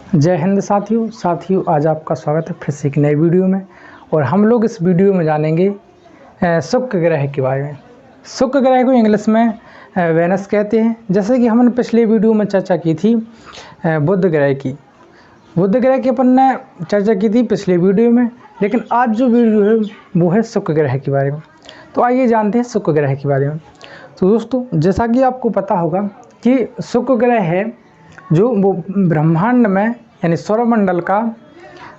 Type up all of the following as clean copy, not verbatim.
जय हिंद साथियों आज आपका स्वागत है फिर से एक नई वीडियो में। और हम लोग इस वीडियो में जानेंगे शुक्र ग्रह के बारे में। शुक्र ग्रह को इंग्लिश में वेनस कहते हैं। जैसे कि हमने पिछले वीडियो में चर्चा की थी बुध ग्रह की अपन ने चर्चा की थी पिछले वीडियो में, लेकिन आज जो वीडियो है वो है शुक्र ग्रह के बारे में। तो आइए जानते हैं शुक्र ग्रह के बारे में। तो दोस्तों, जैसा कि आपको पता होगा कि शुक्र ग्रह है जो वो ब्रह्मांड में यानी सौरमंडल का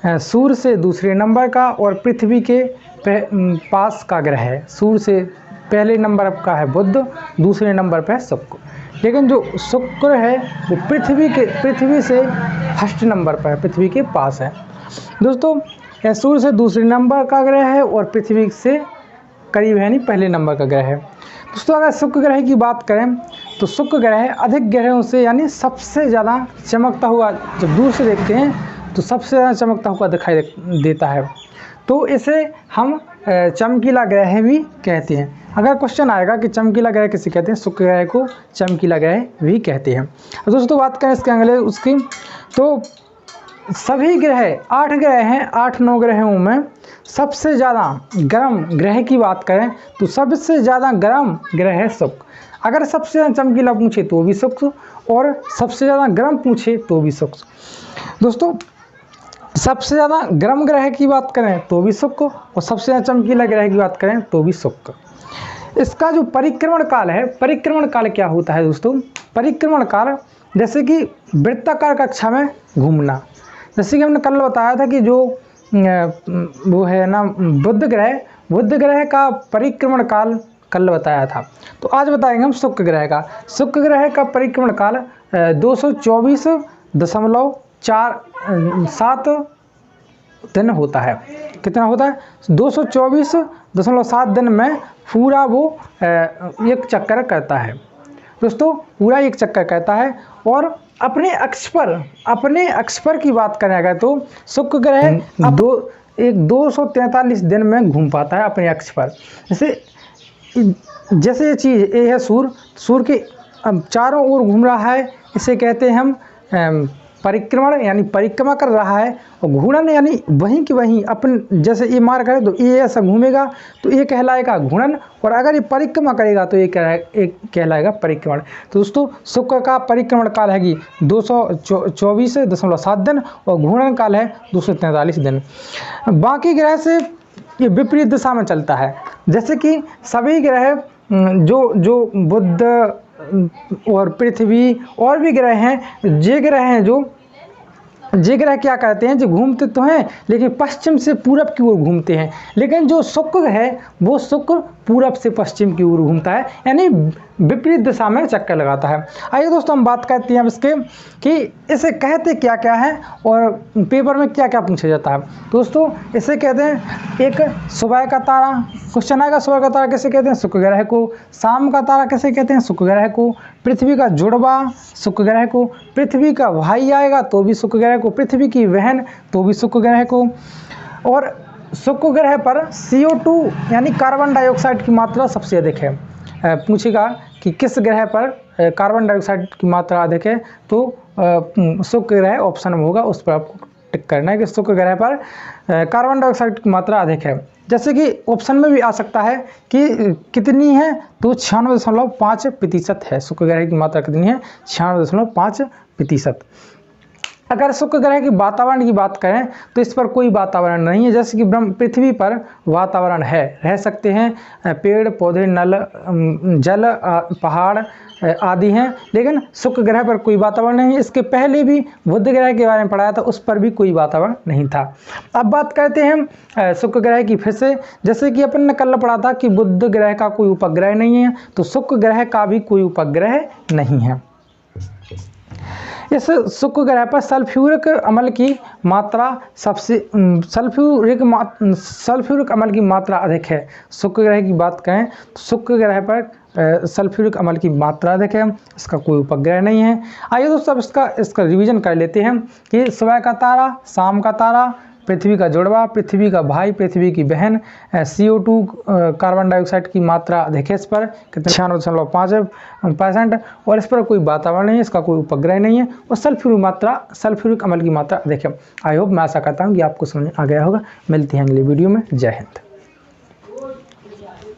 सूर्य से दूसरे नंबर का और पृथ्वी के पास का ग्रह है। सूर्य से पहले नंबर का है बुध, दूसरे नंबर पर है शुक्र। लेकिन जो शुक्र है वो पृथ्वी से फर्स्ट नंबर पर है, पृथ्वी के पास है। दोस्तों, यह सूर्य से दूसरे नंबर का ग्रह है और पृथ्वी से करीब है, यानी पहले नंबर का ग्रह है। दोस्तों, अगर शुक्र ग्रह की बात करें तो शुक्र ग्रह अधिक ग्रहों से यानी सबसे ज़्यादा चमकता हुआ, जब दूर से देखते हैं तो सबसे ज़्यादा चमकता हुआ दिखाई देता है। तो इसे हम चमकीला ग्रह भी कहते हैं। अगर क्वेश्चन आएगा कि चमकीला ग्रह किसे कहते हैं, शुक्र ग्रह को चमकीला ग्रह भी कहते हैं। दोस्तों, बात करें इसके अगले उसकी, तो सभी ग्रह 8 ग्रह हैं, 8-9 ग्रहों में सबसे ज़्यादा गर्म ग्रह की बात करें तो सबसे ज़्यादा गर्म ग्रह है शुक्र। अगर सबसे ज़्यादा चमकीला पूछे तो भी शुक्र, और सबसे ज़्यादा गर्म पूछे तो भी शुक्र। दोस्तों, सबसे ज़्यादा गर्म ग्रह की बात करें तो भी शुक्र, और सबसे ज़्यादा चमकीला ग्रह की बात करें तो भी शुक्र। इसका जो परिक्रमण काल है, परिक्रमण काल क्या होता है दोस्तों? परिक्रमण काल जैसे कि वृत्ताकार कक्षा में घूमना। जैसे कि हमने कल बताया था कि जो वो है ना बुध ग्रह का परिक्रमण काल कल बताया था। तो आज बताएंगे हम शुक्र ग्रह का। शुक्र ग्रह का परिक्रमण काल 224.47 दिन होता है। कितना होता है? 224.7 दिन में पूरा वो एक चक्कर करता है। दोस्तों, पूरा एक चक्कर करता है। और अपने अक्ष पर की बात करें अगर तो शुक्र ग्रह 243 दिन में घूम पाता है अपने अक्ष पर। जैसे ये चीज़ ये है सूर्य के चारों ओर घूम रहा है, इसे कहते हैं हम परिक्रमण, यानी परिक्रमा कर रहा है। और घूर्णन यानी वहीं की वहीं अपन जैसे ये मार करे तो ये ऐसा घूमेगा तो ये कहलाएगा घूर्णन, और अगर ये परिक्रमा करेगा तो ये कहलाएगा परिक्रमण। तो दोस्तों, शुक्र का परिक्रमण काल है कि 224.7 दिन और घूर्णन काल है 243 दिन। बाकी ग्रह से ये विपरीत दिशा में चलता है। जैसे कि सभी ग्रह जो बुध और पृथ्वी और भी ग्रह हैं, जे ग्रह क्या करते हैं, जो घूमते तो हैं लेकिन पश्चिम से पूरब की ओर घूमते हैं। लेकिन जो शुक्र है वो शुक्र पूरब से पश्चिम की ओर घूमता है, यानी विपरीत दिशा में चक्कर लगाता है। आइए दोस्तों, हम बात करते हैं अब इसके कि इसे कहते क्या क्या है और पेपर में क्या क्या पूछा जाता है। दोस्तों, इसे कहते हैं एक सुबह का तारा। क्वेश्चन आएगा सुबह का तारा किसे कहते हैं? शुक्र ग्रह को। शाम का तारा किसे कहते हैं? शुक्र ग्रह को। पृथ्वी का जुड़वा शुक्र ग्रह को। पृथ्वी का भाई आएगा तो भी शुक्र ग्रह को। पृथ्वी की बहन तो भी शुक्र ग्रह को। और शुक्र ग्रह पर CO2 यानी कार्बन डाइऑक्साइड की मात्रा सबसे अधिक है। पूछेगा कि किस ग्रह पर कार्बन डाइऑक्साइड की मात्रा अधिक है, तो शुक्र ग्रह ऑप्शन में होगा, उस पर आपको टिक करना है कि शुक्र ग्रह पर कार्बन डाइऑक्साइड की मात्रा अधिक है। जैसे कि ऑप्शन में भी आ सकता है कि कितनी है, तो 96.5% है। शुक्र ग्रह की मात्रा कितनी है? 96.5%। अगर शुक्र ग्रह की वातावरण की बात करें तो इस पर कोई वातावरण नहीं है। जैसे कि पृथ्वी पर वातावरण है, रह सकते हैं, पेड़ पौधे, नल जल, पहाड़ आदि हैं, लेकिन शुक्र ग्रह पर कोई वातावरण नहीं है। इसके पहले भी बुध ग्रह के बारे में पढ़ाया था, उस पर भी कोई वातावरण नहीं था। अब बात करते हैं शुक्र ग्रह की फिर से। जैसे कि अपन ने कल पढ़ा था कि बुध ग्रह का कोई उपग्रह नहीं है, तो शुक्र ग्रह का भी कोई उपग्रह नहीं है। इस शुक्र ग्रह पर सल्फ्यूरिक अम्ल की मात्रा सल्फ्यूरिक अम्ल की मात्रा अधिक है। शुक्र ग्रह की बात करें तो शुक्र ग्रह पर सल्फ्यूरिक अम्ल की मात्रा अधिक है, इसका कोई उपग्रह नहीं है। आइए दोस्तों, अब इसका रिवीजन कर लेते हैं कि सुबह का तारा, शाम का तारा, पृथ्वी का जुड़वा, पृथ्वी का भाई, पृथ्वी की बहन। CO2 कार्बन डाइऑक्साइड की मात्रा देखिए इस पर कितने 96.5%। और इस पर कोई वातावरण नहीं है, इसका कोई उपग्रह नहीं है। और सल्फ्यूरिक अम्ल की मात्रा देखिए। आई होप, मैं आशा करता हूँ कि आपको समझ आ गया होगा। मिलते हैं अगली वीडियो में। जय हिंद।